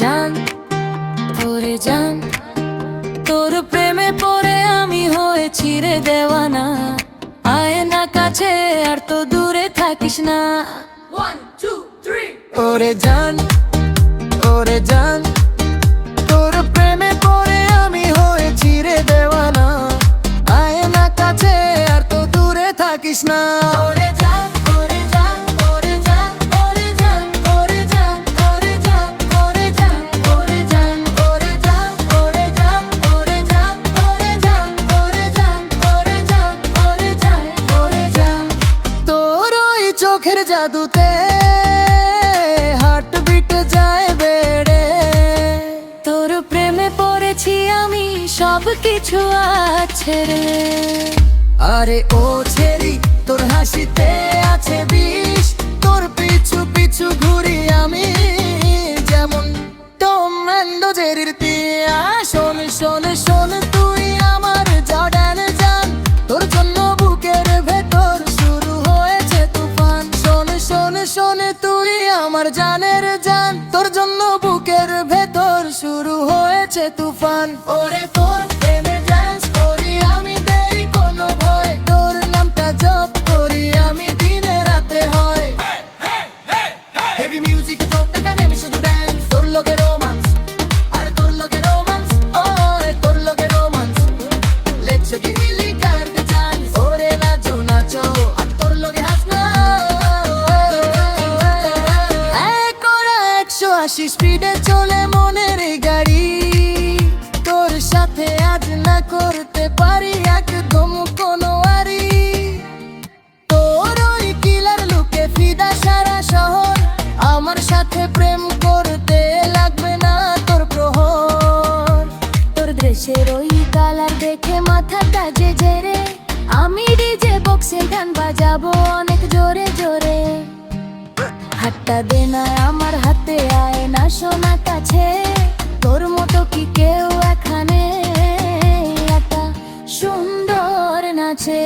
জান, ওরে জান, তোর প্রেমে পড়ে আমি হয়েছি রে দেওয়ানা। আয় না কাছে আর তো দূরে থাকিস না। 1 2 3 ওরে জান, ওরে জান, তোর প্রেমে পড়ে আমি হয়েছি রে দেওয়ানা। আয় না কাছে আর তো দূরে থাকিস না। ওরে জান, ওরে জান, ওরে জান, ওরে জান, ওরে জান, ওরে জান, ওরে জান, ওরে জান, ওরে জান, ওরে জান, ওরে জান, ওরে জান, ওরে জান, ওরে জান, ওরে জান, ওরে জান। তোর ওই চোখের জাদুতে হার্টবিট যায় বেড়ে। তোর প্রেমে পড়েছি আমি, সব কিছু আছে রে। আরে ও ছেড়ি, তোর হাসিতে আছে বিষ। তোর পিছু পিছু ঘুরি আমি যেমন টম অ্যান্ড জেরির তিয়া। শোন শোন শোন, তুই আমার জর্ডান জান। তোর জন্য বুকের ভেতর শুরু হয়েছে তুফান। শোন শোন শোন, তুই আমার জানের জান। তোর জন্য বুকের ভেতর শুরু হয়েছে তুফান। ওরে তোর প্রেমে ডান্স করি আমি, দেই কোনো ভয়। তোর নামটা জপ করি আমি দিনে রাতে হয়। হেভি মিউজিক তোরটা কানে আমি শুধু ডান্স। তোর লগে রোমান্স, আরে তোর লগে রোমান্স, ওরে তোর লগে রোমান্স। লেটস গিলি করতে চান। ওরে নাচো নাচো আর তোর লগে হাস না। এক ওরা 180 স্পিডে চলে মনের এই গাড়ি। তোর সাথে আজ না করতে পারি একদম কোনো আরি। তোর ওই কিলার লুকে ফিদা সারা শহর। আমার সাথে প্রেম করতে লাগবে না তোর প্রহর। তোর ড্রেসের ওই কালার দেখে মাথাটা যে ঝেড়ে। আমি ডিজে বক্সে গান বাজাবো অনেক জোরে জোরে। হাতটা দে না আমার হাতে, আয় না সোনা কাছে। তোর মতো কি কেউ এখানে একা সুন্দর নাচে?